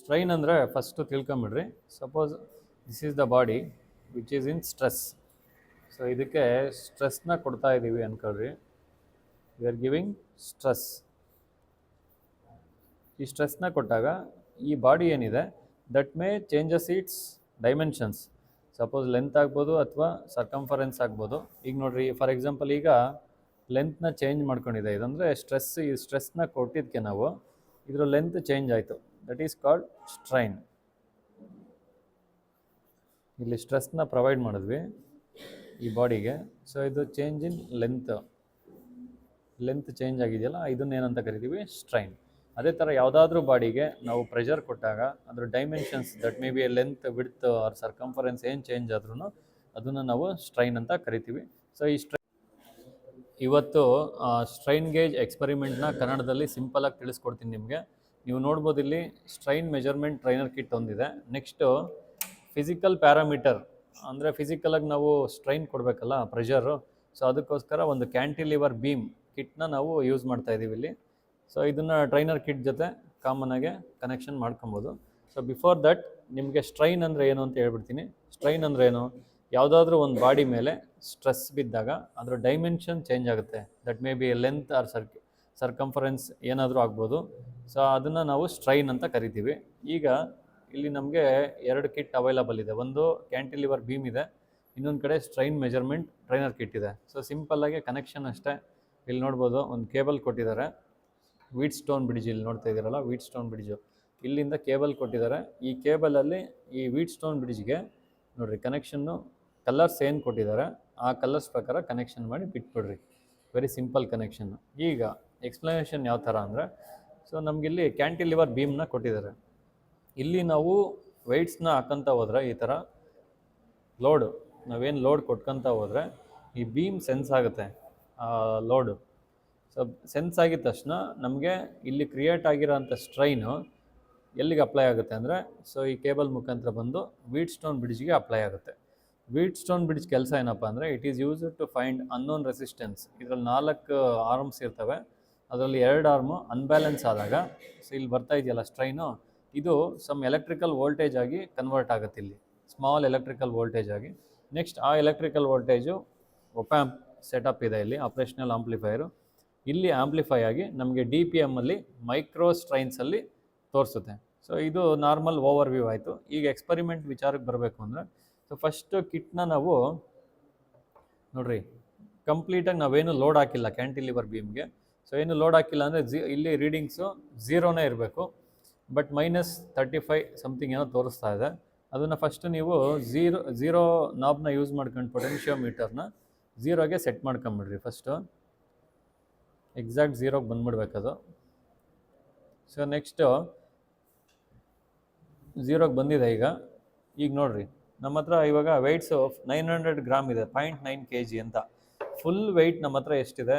Strain ಅಂದರೆ first ತಿಳ್ಕೊಂಬಿಡ್ರಿ. Suppose this is the body which is in stress. So ಇದಕ್ಕೆ ಸ್ಟ್ರೆಸ್ನ ಕೊಡ್ತಾ ಇದ್ದೀವಿ ಅಂದ್ಕೊಳ್ರಿ. We are giving stress. ಈ ಸ್ಟ್ರೆಸ್ನ ಕೊಟ್ಟಾಗ ಈ ಬಾಡಿ ಏನಿದೆ that may changes its dimensions. Suppose length ಆಗ್ಬೋದು ಅಥವಾ ಸರ್ಕಂಫರೆನ್ಸ್ ಆಗ್ಬೋದು. ಈಗ ನೋಡಿರಿ, ಫಾರ್ ಎಕ್ಸಾಂಪಲ್ ಈಗ ಲೆಂತ್ನ ಚೇಂಜ್ ಮಾಡ್ಕೊಂಡಿದೆ. ಇದಂದರೆ ಈ ಸ್ಟ್ರೆಸ್ನ ಕೊಟ್ಟಿದ್ದಕ್ಕೆ ನಾವು ಇದರ ಲೆಂತ್ ಚೇಂಜ್ ಆಯಿತು. That is called strain. ಇಲ್ಲಿ ಸ್ಟ್ರೆಸ್ನ ಪ್ರೊವೈಡ್ ಮಾಡಿದ್ವಿ ಈ ಬಾಡಿಗೆ. ಸೊ ಇದು ಚೇಂಜ್ ಇನ್ ಲೆಂತ್ ಚೇಂಜ್ ಆಗಿದೆಯಲ್ಲ, ಇದನ್ನೇನಂತ ಕರಿತೀವಿ? ಸ್ಟ್ರೈನ್. ಅದೇ ಥರ ಯಾವುದಾದ್ರೂ ಬಾಡಿಗೆ ನಾವು ಪ್ರೆಷರ್ ಕೊಟ್ಟಾಗ ಅದರ dimensions that may be length, width or circumference ಏನು ಚೇಂಜ್ ಆದ್ರೂ ಅದನ್ನು ನಾವು ಸ್ಟ್ರೈನ್ ಅಂತ ಕರಿತೀವಿ. ಸೊ ಈ ಇವತ್ತು ಸ್ಟ್ರೈನ್ ಗೇಜ್ ಎಕ್ಸ್ಪರಿಮೆಂಟ್ನ ಕನ್ನಡದಲ್ಲಿ ಸಿಂಪಲಾಗಿ ತಿಳಿಸ್ಕೊಡ್ತೀನಿ ನಿಮಗೆ. ನೀವು ನೋಡ್ಬೋದು ಇಲ್ಲಿ ಸ್ಟ್ರೈನ್ ಮೆಜರ್ಮೆಂಟ್ ಟ್ರೈನರ್ ಕಿಟ್ ಒಂದಿದೆ. ನೆಕ್ಸ್ಟು ಫಿಸಿಕಲ್ ಪ್ಯಾರಾಮೀಟರ್, ಅಂದರೆ ಫಿಸಿಕಲಾಗಿ ನಾವು ಸ್ಟ್ರೈನ್ ಕೊಡಬೇಕಲ್ಲ ಪ್ರೆಷರು. ಸೊ ಅದಕ್ಕೋಸ್ಕರ ಒಂದು ಕ್ಯಾಂಟಿಲಿವರ್ ಬೀಮ್ ಕಿಟ್ನ ನಾವು ಯೂಸ್ ಮಾಡ್ತಾ ಇದ್ದೀವಿ ಇಲ್ಲಿ. ಸೊ ಇದನ್ನು ಟ್ರೈನರ್ ಕಿಟ್ ಜೊತೆ ಕಾಮನ್ನಾಗೆ ಕನೆಕ್ಷನ್ ಮಾಡ್ಕೊಬೋದು. ಸೊ ಬಿಫೋರ್ ದಟ್ ನಿಮಗೆ ಸ್ಟ್ರೈನ್ ಅಂದರೆ ಏನು ಅಂತ ಹೇಳ್ಬಿಡ್ತೀನಿ. ಸ್ಟ್ರೈನ್ ಅಂದರೆ ಏನು? ಯಾವುದಾದ್ರೂ ಒಂದು ಬಾಡಿ ಮೇಲೆ ಸ್ಟ್ರೆಸ್ ಬಿದ್ದಾಗ ಅದರ ಡೈಮೆನ್ಷನ್ ಚೇಂಜ್ ಆಗುತ್ತೆ. That may be length or circumference ಏನಾದರೂ ಆಗ್ಬೋದು. ಸೊ ಅದನ್ನು ನಾವು ಸ್ಟ್ರೈನ್ ಅಂತ ಕರಿತೀವಿ. ಈಗ ಇಲ್ಲಿ ನಮಗೆ 2 ಕಿಟ್ ಅವೈಲಬಲ್ ಇದೆ. ಒಂದು ಕ್ಯಾಂಟಿಲಿವರ್ ಬೀಮ್ ಇದೆ, ಇನ್ನೊಂದು ಕಡೆ ಸ್ಟ್ರೈನ್ ಮೆಜರ್ಮೆಂಟ್ ಟ್ರೈನರ್ ಕಿಟ್ ಇದೆ. ಸೊ ಸಿಂಪಲ್ಲಾಗಿ ಕನೆಕ್ಷನ್ ಅಷ್ಟೇ. ಇಲ್ಲಿ ನೋಡ್ಬೋದು ಒಂದು ಕೇಬಲ್ ಕೊಟ್ಟಿದ್ದಾರೆ. ವೀಟ್ ಸ್ಟೋನ್ ಬ್ರಿಡ್ಜ್ ಇಲ್ಲಿ ನೋಡ್ತಾ ಇದ್ದೀರಲ್ಲ, ವೀಟ್ ಸ್ಟೋನ್ ಬ್ರಿಡ್ಜು. ಇಲ್ಲಿಂದ ಕೇಬಲ್ ಕೊಟ್ಟಿದ್ದಾರೆ. ಈ ಕೇಬಲಲ್ಲಿ ಈ ವೀಟ್ ಸ್ಟೋನ್ ಬ್ರಿಡ್ಜ್ಗೆ ನೋಡಿರಿ ಕನೆಕ್ಷನ್ನು ಕಲರ್ಸ್ ಏನು ಕೊಟ್ಟಿದ್ದಾರೆ ಆ ಕಲರ್ಸ್ ಪ್ರಕಾರ ಕನೆಕ್ಷನ್ ಮಾಡಿ ಬಿಟ್ಬಿಡ್ರಿ. ವೆರಿ ಸಿಂಪಲ್ ಕನೆಕ್ಷನ್ನು. ಈಗ ಎಕ್ಸ್ಪ್ಲನೇಷನ್ ಯಾವ ಥರ ಅಂದರೆ, ಸೊ ನಮಗಿಲ್ಲಿ ಕ್ಯಾಂಟಿಲಿವರ್ ಬೀಮ್ನ ಕೊಟ್ಟಿದ್ದಾರೆ. ಇಲ್ಲಿ ನಾವು ವೆಯ್ಟ್ಸ್ನ ಹಾಕೋಂತ ಹೋದರೆ ಈ ಥರ ನಾವೇನು ಲೋಡ್ ಕೊಟ್ಕೊತ ಹೋದರೆ ಈ ಬೀಮ್ ಸೆನ್ಸ್ ಆಗುತ್ತೆ ಲೋಡು. ಸೊ ಸೆನ್ಸ್ ಆಗಿದ ತಕ್ಷಣ ನಮಗೆ ಇಲ್ಲಿ ಕ್ರಿಯೇಟ್ ಆಗಿರೋಂಥ ಸ್ಟ್ರೈನು ಎಲ್ಲಿಗೆ ಅಪ್ಲೈ ಆಗುತ್ತೆ ಅಂದರೆ, ಸೊ ಈ ಕೇಬಲ್ ಮುಖಾಂತರ ಬಂದು ವೀಟ್ ಸ್ಟೋನ್ ಬ್ರಿಡ್ಜ್ಗೆ ಅಪ್ಲೈ ಆಗುತ್ತೆ. ವೀಟ್ ಸ್ಟೋನ್ ಬ್ರಿಡ್ಜ್ ಕೆಲಸ ಏನಪ್ಪ ಅಂದರೆ, it is used to find unknown resistance. ಇದರಲ್ಲಿ 4 ಆರ್ಮ್ಸ್ ಇರ್ತವೆ. ಅದರಲ್ಲಿ 2 ಆರ್ಮು ಅನ್ಬ್ಯಾಲೆನ್ಸ್ ಆದಾಗ, ಸೊ ಇಲ್ಲಿ ಬರ್ತಾ ಇದೆಯಲ್ಲ ಸ್ಟ್ರೈನು, ಇದು ಸಮ್ ಎಲೆಕ್ಟ್ರಿಕಲ್ ವೋಲ್ಟೇಜ್ ಆಗಿ ಕನ್ವರ್ಟ್ ಆಗುತ್ತೆ. ಇಲ್ಲಿ ಸ್ಮಾಲ್ ಎಲೆಕ್ಟ್ರಿಕಲ್ ವೋಲ್ಟೇಜ್ ಆಗಿ. ನೆಕ್ಸ್ಟ್ ಆ ಎಲೆಕ್ಟ್ರಿಕಲ್ ವೋಲ್ಟೇಜು ಒಪ್ಯಾಂಪ್ ಸೆಟಪ್ ಇದೆ ಇಲ್ಲಿ, ಆಪ್ರೇಷನಲ್ ಆಂಪ್ಲಿಫೈರು. ಇಲ್ಲಿ ಆಂಪ್ಲಿಫೈ ಆಗಿ ನಮಗೆ DPM ಅಲ್ಲಿ ಮೈಕ್ರೋ ಸ್ಟ್ರೈನ್ಸಲ್ಲಿ ತೋರಿಸುತ್ತೆ. ಸೊ ಇದು ನಾರ್ಮಲ್ ಓವರ್ ವ್ಯೂ ಆಯಿತು. ಈಗ ಎಕ್ಸ್ಪರಿಮೆಂಟ್ ವಿಚಾರಕ್ಕೆ ಬರಬೇಕು ಅಂದರೆ, ಸೊ ಫಸ್ಟು ಕಿಟ್ನ ನಾವು ನೋಡಿರಿ ಕಂಪ್ಲೀಟಾಗಿ ನಾವೇನು ಲೋಡ್ ಹಾಕಿಲ್ಲ ಕ್ಯಾಂಟಿಲಿವರ್ ಬೀಮ್ಗೆ. ಸೊ ಏನು ಲೋಡ್ ಹಾಕಿಲ್ಲ ಅಂದರೆ ಇಲ್ಲಿ ರೀಡಿಂಗ್ಸು 0ನೇ ಇರಬೇಕು. ಬಟ್ -35 ಸಮಥಿಂಗ್ ಏನೋ ತೋರಿಸ್ತಾ ಇದೆ. ಅದನ್ನು ಫಸ್ಟು ನೀವು ಝೀರೋ ನಾಬ್ನ ಯೂಸ್ ಮಾಡ್ಕೊಂಡು ಪೊಟೆನ್ಷಿಯೋಮೀಟರ್ನ 0ಗೆ ಸೆಟ್ ಮಾಡ್ಕೊಂಬಿಡ್ರಿ. ಫಸ್ಟು ಎಕ್ಸಾಕ್ಟ್ 0ಗೆ ಬಂದುಬಿಡ್ಬೇಕದು. ಸೊ ನೆಕ್ಸ್ಟು 0ಗೆ ಬಂದಿದೆ. ಈಗ ನೋಡಿರಿ ನಮ್ಮ ಹತ್ರ ಇವಾಗ ವೆಯ್ಟ್ಸು 900 ಗ್ರಾಮ್ ಇದೆ, 0.9 kg ಅಂತ. ಫುಲ್ ವೆಯ್ಟ್ ನಮ್ಮ ಹತ್ರ ಎಷ್ಟಿದೆ,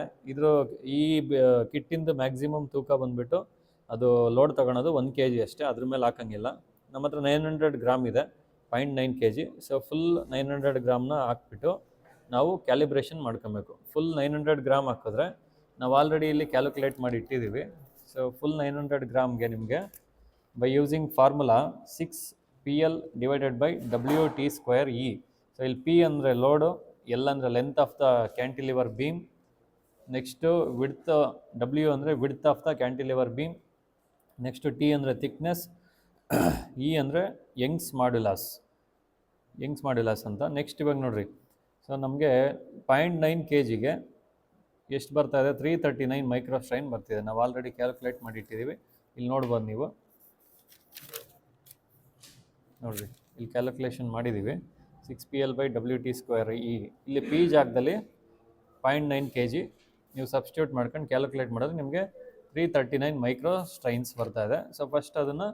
ಈ ಕಿಟ್ಟಿಂದು ಮ್ಯಾಕ್ಸಿಮಮ್ ತೂಕ ಬಂದುಬಿಟ್ಟು ಅದು ಲೋಡ್ ತೊಗೊಳೋದು 1 kg ಅಷ್ಟೇ, ಅದ್ರ ಮೇಲೆ ಹಾಕೋಂಗಿಲ್ಲ. ನಮ್ಮ ಹತ್ರ 900 ಗ್ರಾಮ್ ಇದೆ, 0.9 kg. ಸೊ ಫುಲ್ 900 ಗ್ರಾಮ್ನ ಹಾಕ್ಬಿಟ್ಟು ನಾವು ಕ್ಯಾಲಿಬ್ರೇಷನ್ ಮಾಡ್ಕೊಬೇಕು. ಫುಲ್ 900 ಗ್ರಾಮ್ ಹಾಕಿದ್ರೆ ನಾವು ಆಲ್ರೆಡಿ ಇಲ್ಲಿ ಕ್ಯಾಲ್ಕುಲೇಟ್ ಮಾಡಿ ಇಟ್ಟಿದ್ದೀವಿ. ಸೊ ಫುಲ್ 900 ಗ್ರಾಮ್ಗೆ ನಿಮಗೆ by using formula 6PL/WT²E. So ಇಲ್ಲಿ P ಅಂದರೆ ಲೋಡು, L ಅಂದರೆ length of the cantilever beam, next W ಅಂದರೆ width of the cantilever beam, next T ಅಂದರೆ ಥಿಕ್ನೆಸ್, E ಅಂದರೆ ಯಂಗ್ಸ್ ಮಾಡ್ಯುಲಸ್ ಅಂತ. ನೆಕ್ಸ್ಟ್ ಇವಾಗ ನೋಡಿರಿ, ಸೊ ನಮಗೆ 0.9 kgಗೆ ಎಷ್ಟು ಬರ್ತಾ ಇದೆ? 339 ಮೈಕ್ರೋ ಸ್ಟ್ರೈನ್ ಬರ್ತಿದೆ. ನಾವು ಆಲ್ರೆಡಿ ಕ್ಯಾಲ್ಕುಲೇಟ್ ಮಾಡಿ ಇಟ್ಟಿದ್ದೀವಿ. ಇಲ್ಲಿ ನೋಡ್ಬೋದು ನೀವು, ನೋಡಿರಿ ಇಲ್ಲಿ ಕ್ಯಾಲ್ಕುಲೇಷನ್ ಮಾಡಿದ್ದೀವಿ. 6PL/WT²E. ಇಲ್ಲಿ P ಜಾಗದಲ್ಲಿ 0.9 kg ನೀವು ಸಬ್ಸ್ಟಿಟ್ಯೂಟ್ ಮಾಡ್ಕೊಂಡು ಕ್ಯಾಲ್ಕುಲೇಟ್ ಮಾಡಿದ್ರೆ ನಿಮಗೆ 339 ಮೈಕ್ರೋ ಸ್ಟ್ರೈನ್ಸ್ ಬರ್ತಾ ಇದೆ. ಸೊ ಫಸ್ಟ್ ಅದನ್ನು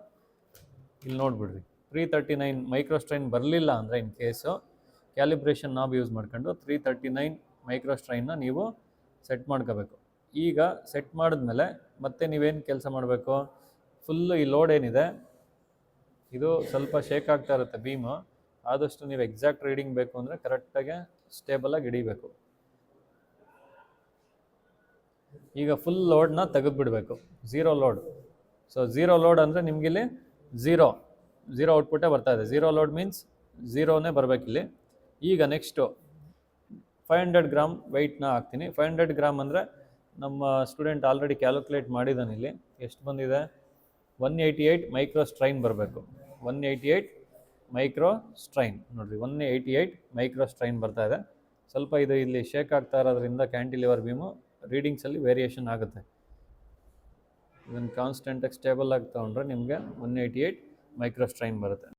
ಇಲ್ಲಿ ನೋಡಿಬಿಡ್ರಿ. 339 ಮೈಕ್ರೋ ಸ್ಟ್ರೈನ್ ಬರಲಿಲ್ಲ ಅಂದರೆ in case calibration knob use ಮಾಡ್ಕೊಂಡು 339 ಮೈಕ್ರೋ ಸ್ಟ್ರೈನ್ನ ನೀವು ಸೆಟ್ ಮಾಡ್ಕೋಬೇಕು. ಈಗ ಸೆಟ್ ಮಾಡಿದ್ಮೇಲೆ ಮತ್ತೆ ನೀವೇನು ಕೆಲಸ ಮಾಡಬೇಕು, ಫುಲ್ಲು ಈ ಲೋಡ್ ಏನಿದೆ ಇದು ಸ್ವಲ್ಪ ಶೇಕ್ ಆಗ್ತಾ ಇರುತ್ತೆ ಬೀಮು. ಆದಷ್ಟು ನೀವು ಎಕ್ಸಾಕ್ಟ್ ರೀಡಿಂಗ್ ಬೇಕು ಅಂದರೆ ಕರೆಕ್ಟಾಗಿ ಸ್ಟೇಬಲಾಗಿ ಹಿಡಿಬೇಕು. ಈಗ ಫುಲ್ ಲೋಡ್ನ ತೆಗೆದುಬಿಡಬೇಕು, 0 ಲೋಡ್. ಸೊ 0 ಲೋಡ್ ಅಂದರೆ ನಿಮಗಿಲ್ಲಿ ಝೀರೋ ಔಟ್ಪುಟ್ಟೇ ಬರ್ತಾ ಇದೆ. ಝೀರೋ ಲೋಡ್ ಮೀನ್ಸ್ ಝೀರೋನೇ ಬರಬೇಕಿಲ್ಲಿ. ಈಗ ನೆಕ್ಸ್ಟು 500 ಗ್ರಾಮ್ ವೆಯ್ಟ್ನ ಹಾಕ್ತೀನಿ. 500 ಗ್ರಾಮ್ ಅಂದರೆ ನಮ್ಮ ಸ್ಟೂಡೆಂಟ್ ಆಲ್ರೆಡಿ ಕ್ಯಾಲ್ಕುಲೇಟ್ ಮಾಡಿದ್ದಾನೆ ಇಲ್ಲಿ. ಎಷ್ಟು ಬಂದಿದೆ? 188 ಮೈಕ್ರೋ ಸ್ಟ್ರೈನ್ ಬರಬೇಕು. 188 ಮೈಕ್ರೋ ಸ್ಟ್ರೈನ್ ನೋಡಿರಿ, 188 ಮೈಕ್ರೋ ಸ್ಟ್ರೈನ್ ಬರ್ತಾ ಇದೆ. ಸ್ವಲ್ಪ ಇದು ಇಲ್ಲಿ ಶೇಕ್ ಆಗ್ತಾ ಇರೋದ್ರಿಂದ ಕ್ಯಾಂಟಿಲಿವರ್ ಬೀಮು ರೀಡಿಂಗ್ಸಲ್ಲಿ ವೇರಿಯೇಷನ್ ಆಗುತ್ತೆ. ಇದನ್ನು ಕಾನ್ಸ್ಟೆಂಟಾಗಿ ಸ್ಟೇಬಲ್ ಆಗಿ ತೊಗೊಂಡ್ರೆ ನಿಮಗೆ 188 ಮೈಕ್ರೋ ಸ್ಟ್ರೈನ್ ಬರುತ್ತೆ.